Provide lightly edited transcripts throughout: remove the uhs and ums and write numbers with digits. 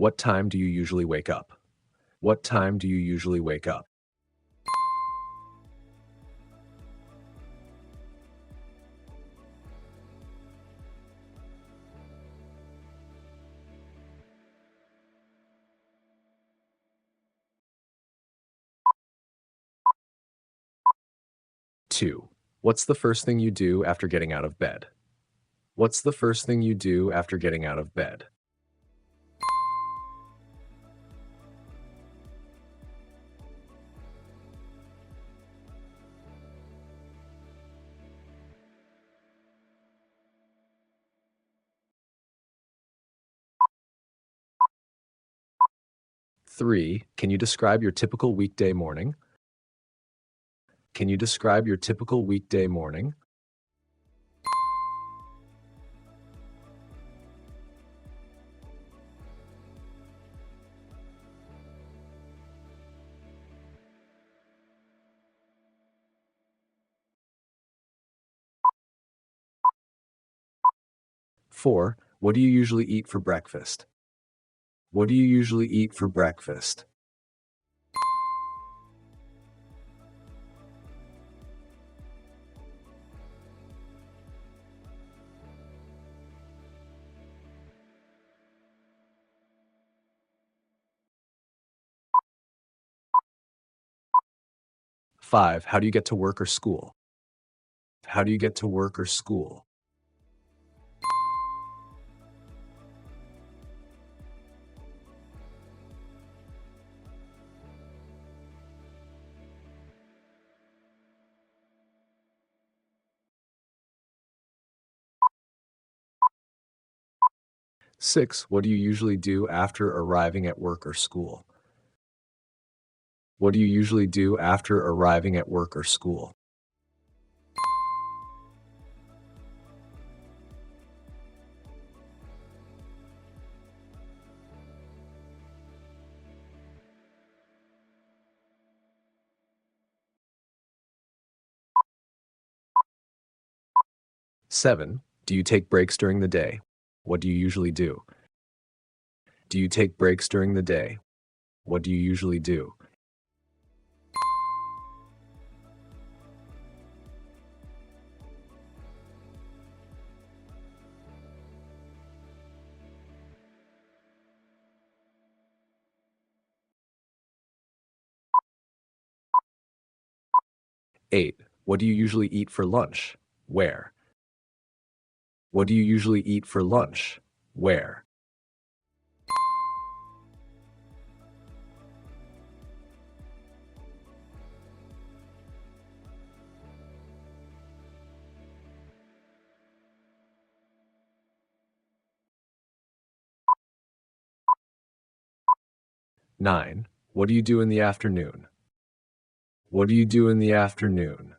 What time do you usually wake up? What time do you usually wake up? 2. What's the first thing you do after getting out of bed? What's the first thing you do after getting out of bed? 3. Can you describe your typical weekday morning? Can you describe your typical weekday morning? 4. What do you usually eat for breakfast? What do you usually eat for breakfast? 5. How do you get to work or school? How do you get to work or school? 6. What do you usually do after arriving at work or school? What do you usually do after arriving at work or school? 7. Do you take breaks during the day? What do you usually do? Do you take breaks during the day? What do you usually do? 8. What do you usually eat for lunch? Where? What do you usually eat for lunch? Where? 9. What do you do in the afternoon? What do you do in the afternoon?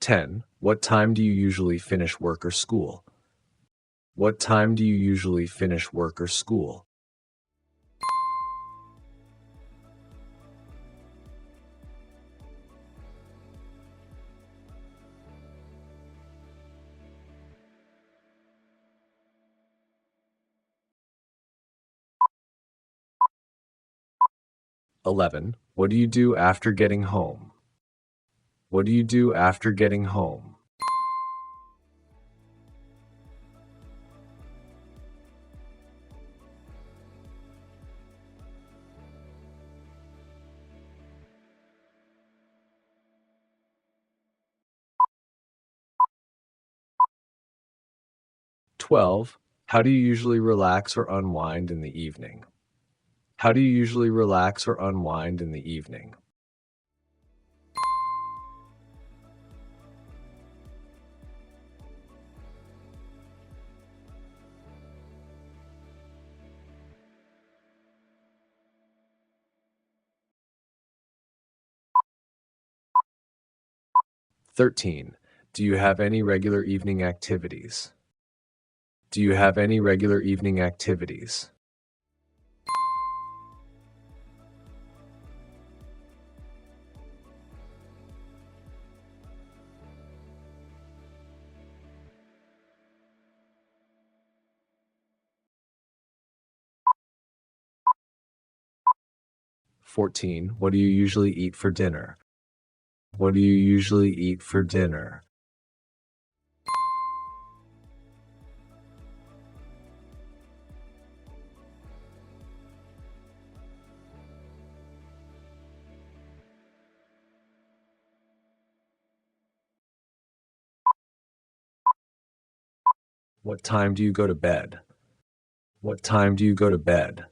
10. What time do you usually finish work or school? What time do you usually finish work or school? 11. What do you do after getting home? What do you do after getting home? 12. How do you usually relax or unwind in the evening? How do you usually relax or unwind in the evening? 13. Do you have any regular evening activities? Do you have any regular evening activities? Fourteen. What do you usually eat for dinner? What do you usually eat for dinner? 'What time do you go to bed? What time do you go to bed?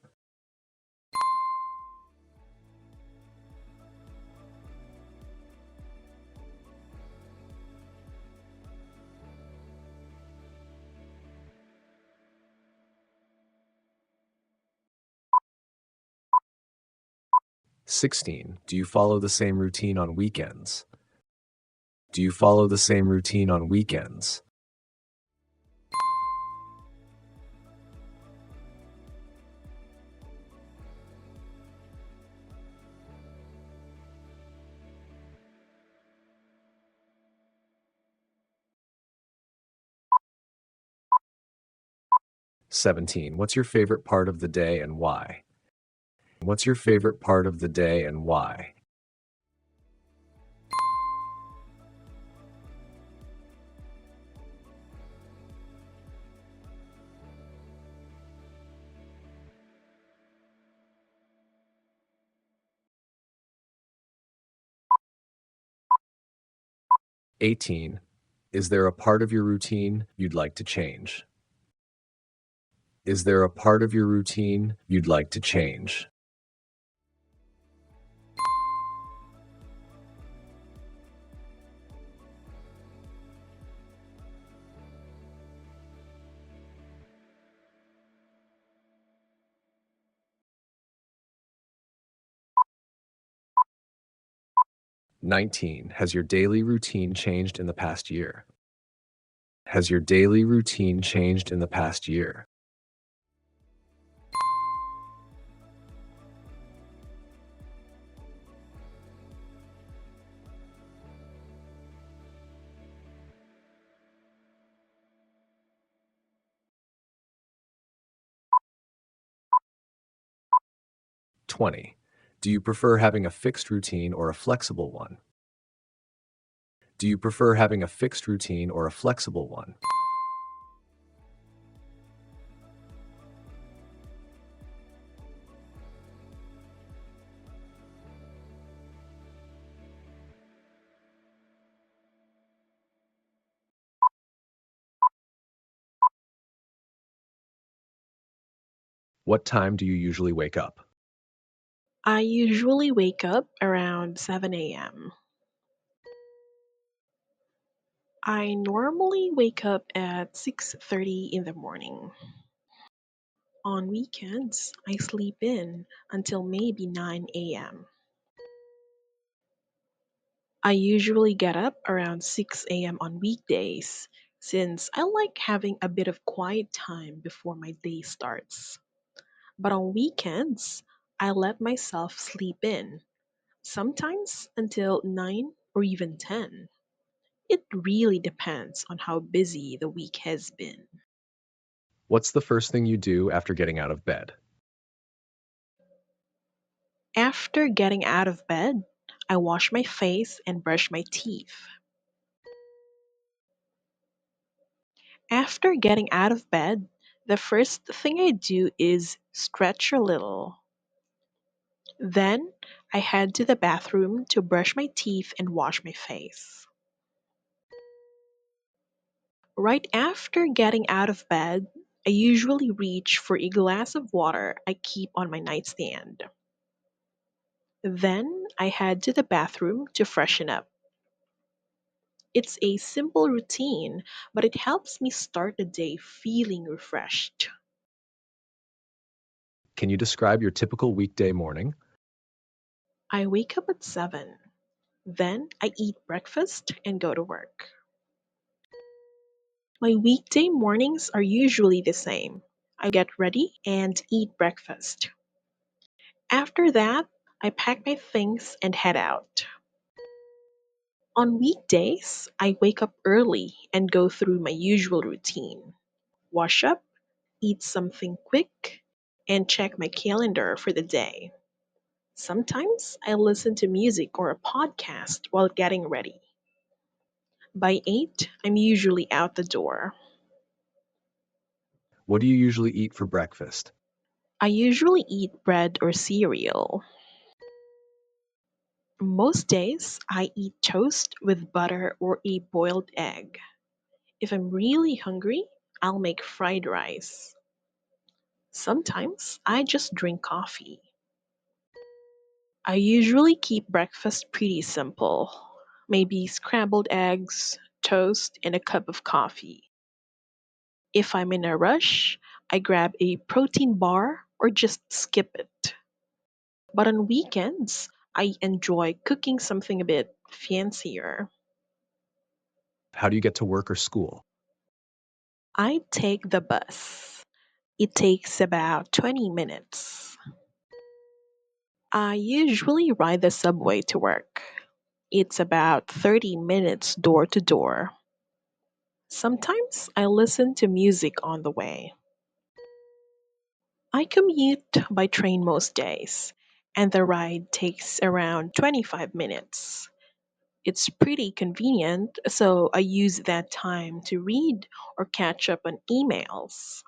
16. Do you follow the same routine on weekends? Do you follow the same routine on weekends? 17. What's your favorite part of the day and why? What's your favorite part of the day and why? 18. Is there a part of your routine you'd like to change? Is there a part of your routine you'd like to change? 19. Has your daily routine changed in the past year? Has your daily routine changed in the past year? 20. Do you prefer having a fixed routine or a flexible one? Do you prefer having a fixed routine or a flexible one? 'What time do you usually wake up? I usually wake up around 7 a.m. I normally wake up at 6:30 in the morning. On weekends, I sleep in until maybe 9 a.m. I usually get up around 6 a.m. on weekdays since I like having a bit of quiet time before my day starts. But on weekends, I let myself sleep in, sometimes until 9 or even 10. It really depends on how busy the week has been. What's the first thing you do after getting out of bed? After getting out of bed, I wash my face and brush my teeth. After getting out of bed, the first thing I do is stretch a little. Then I head to the bathroom to brush my teeth and wash my face. Right after getting out of bed, I usually reach for a glass of water I keep on my nightstand. Then I head to the bathroom to freshen up. It's a simple routine, but it helps me start the day feeling refreshed. Can you describe your typical weekday morning? I wake up at 7. Then I eat breakfast and go to work. My weekday mornings are usually the same. I get ready and eat breakfast. After that, I pack my things and head out. On weekdays, I wake up early and go through my usual routine: wash up, eat something quick, and check my calendar for the day. Sometimes I listen to music or a podcast while getting ready. By 8, I'm usually out the door. What do you usually eat for breakfast? I usually eat bread or cereal. Most days, I eat toast with butter or a boiled egg. If I'm really hungry, I'll make fried rice. Sometimes I just drink coffee. I usually keep breakfast pretty simple. Maybe scrambled eggs, toast, and a cup of coffee. If I'm in a rush, I grab a protein bar or just skip it. But on weekends, I enjoy cooking something a bit fancier. How do you get to work or school? I take the bus. It takes about 20 minutes. I usually ride the subway to work. It's about 30 minutes door to door. Sometimes I listen to music on the way. I commute by train most days, and the ride takes around 25 minutes. It's pretty convenient, so I use that time to read or catch up on emails.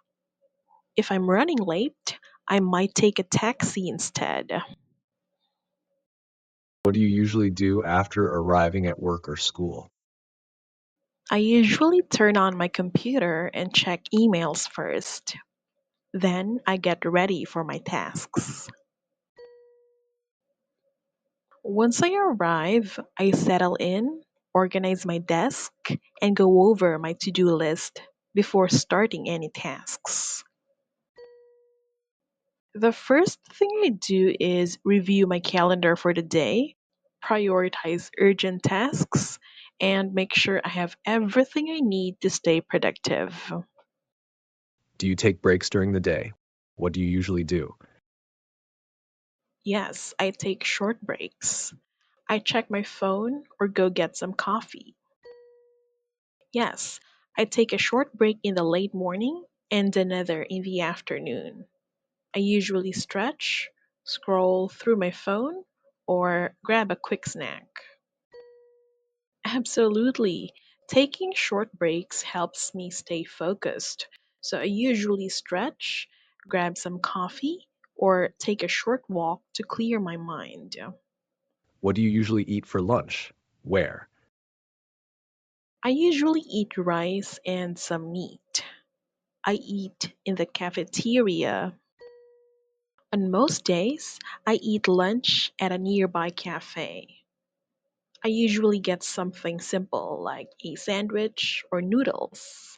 If I'm running late, I might take a taxi instead. What do you usually do after arriving at work or school? I usually turn on my computer and check emails first. Then I get ready for my tasks. Once I arrive, I settle in, organize my desk, and go over my to do list before starting any tasks. The first thing I do is review my calendar for the day, prioritize urgent tasks, and make sure I have everything I need to stay productive. Do you take breaks during the day? What do you usually do? Yes, I take short breaks. I check my phone or go get some coffee. Yes, I take a short break in the late morning and another in the afternoon. I usually stretch, scroll through my phone, or grab a quick snack. Absolutely. Taking short breaks helps me stay focused. So I usually stretch, grab some coffee, or take a short walk to clear my mind. What do you usually eat for lunch? Where? I usually eat rice and some meat. I eat in the cafeteria. On most days, I eat lunch at a nearby cafe. I usually get something simple like a sandwich or noodles.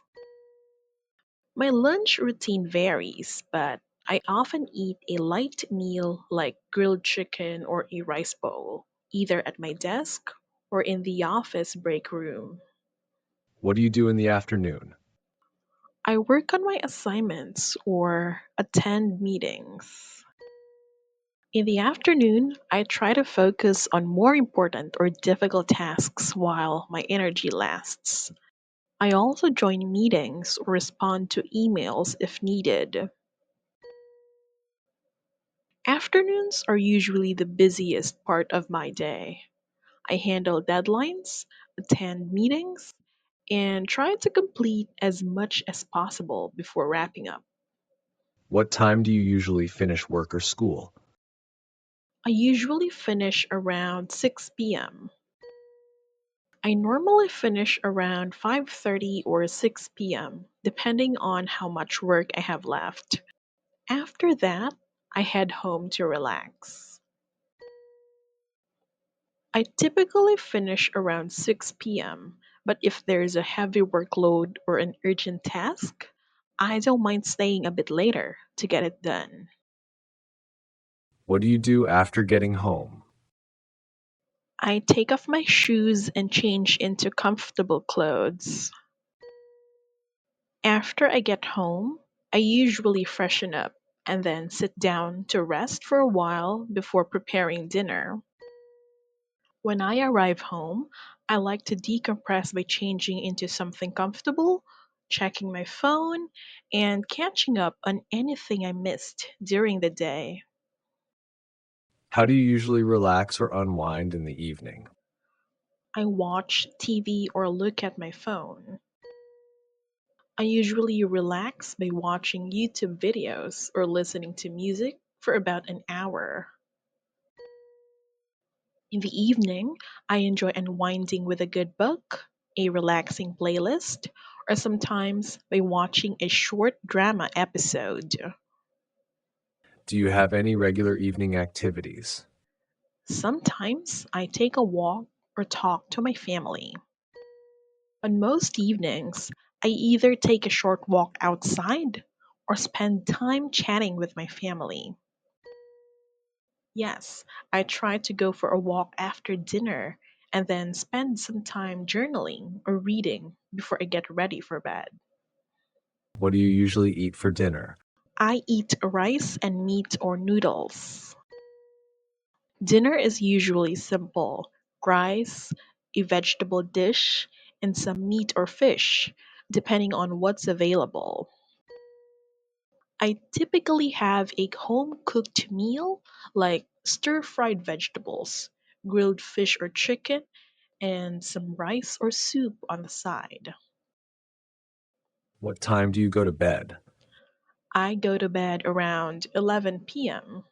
My lunch routine varies, but I often eat a light meal like grilled chicken or a rice bowl, either at my desk or in the office break room. What do you do in the afternoon? I work on my assignments or attend meetings. In the afternoon, I try to focus on more important or difficult tasks while my energy lasts. I also join meetings or respond to emails if needed. Afternoons are usually the busiest part of my day. I handle deadlines, attend meetings, and try to complete as much as possible before wrapping up. What time do you usually finish work or school? I usually finish around 6 p.m. I normally finish around 5:30 or 6 p.m., depending on how much work I have left. After that, I head home to relax. I typically finish around 6 p.m., but if there's a heavy workload or an urgent task, I don't mind staying a bit later to get it done. What do you do after getting home? I take off my shoes and change into comfortable clothes. After I get home, I usually freshen up and then sit down to rest for a while before preparing dinner. When I arrive home, I like to decompress by changing into something comfortable, checking my phone, and catching up on anything I missed during the day. How do you usually relax or unwind in the evening? I watch TV or look at my phone. I usually relax by watching YouTube videos or listening to music for about an hour. In the evening, I enjoy unwinding with a good book, a relaxing playlist, or sometimes by watching a short drama episode. Do you have any regular evening activities? Sometimes I take a walk or talk to my family. On most evenings, I either take a short walk outside or spend time chatting with my family. Yes, I try to go for a walk after dinner and then spend some time journaling or reading before I get ready for bed. What do you usually eat for dinner? I eat rice and meat or noodles. Dinner is usually simple: rice, a vegetable dish, and some meat or fish, depending on what's available. I typically have a home cooked meal like stir fried vegetables, grilled fish or chicken, and some rice or soup on the side. What time do you go to bed? I go to bed around 11 p.m.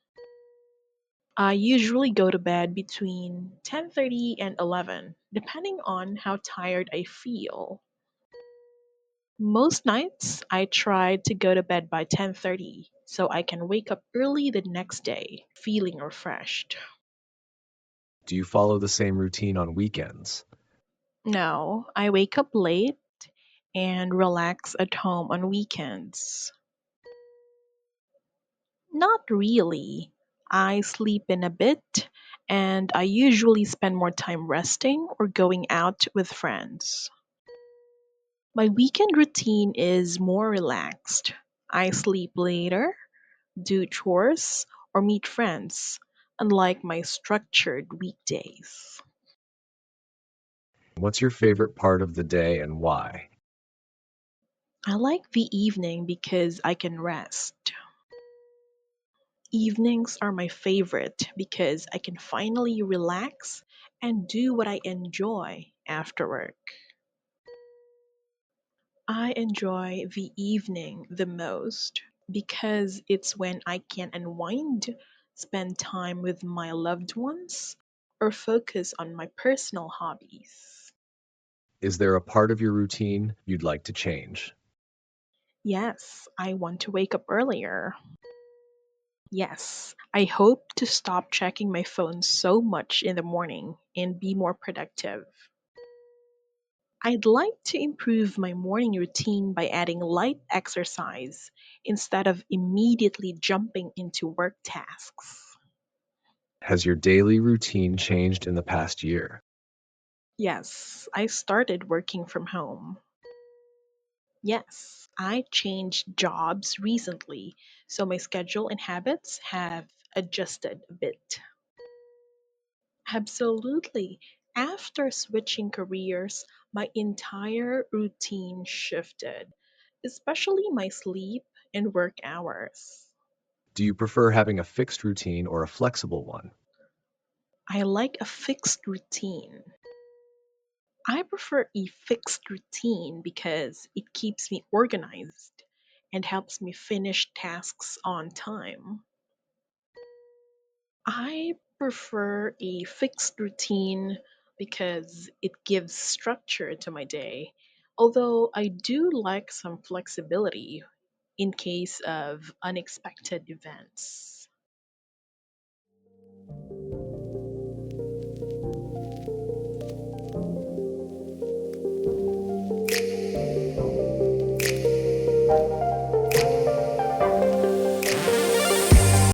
I usually go to bed between 10:30 and 11, depending on how tired I feel. Most nights I try to go to bed by 10:30 so I can wake up early the next day feeling refreshed. Do you follow the same routine on weekends? No, I wake up late and relax at home on weekends. Not really. I sleep in a bit, and I usually spend more time resting or going out with friends. My weekend routine is more relaxed. I sleep later, do chores, or meet friends, unlike my structured weekdays. What's your favorite part of the day and why? I like the evening because I can rest. Evenings are my favorite because I can finally relax and do what I enjoy after work. I enjoy the evening the most because it's when I can unwind, spend time with my loved ones, or focus on my personal hobbies. Is there a part of your routine you'd like to change? Yes, I want to wake up earlier. Yes, I hope to stop checking my phone so much in the morning and be more productive. I'd like to improve my morning routine by adding light exercise instead of immediately jumping into work tasks. Has your daily routine changed in the past year? Yes, I started working from home. Yes, I changed jobs recently, so my schedule and habits have adjusted a bit. Absolutely. After switching careers, my entire routine shifted, especially my sleep and work hours. Do you prefer having a fixed routine or a flexible one? I like a fixed routine. I prefer a fixed routine because it keeps me organized and helps me finish tasks on time. I prefer a fixed routine because it gives structure to my day, although I do like some flexibility in case of unexpected events.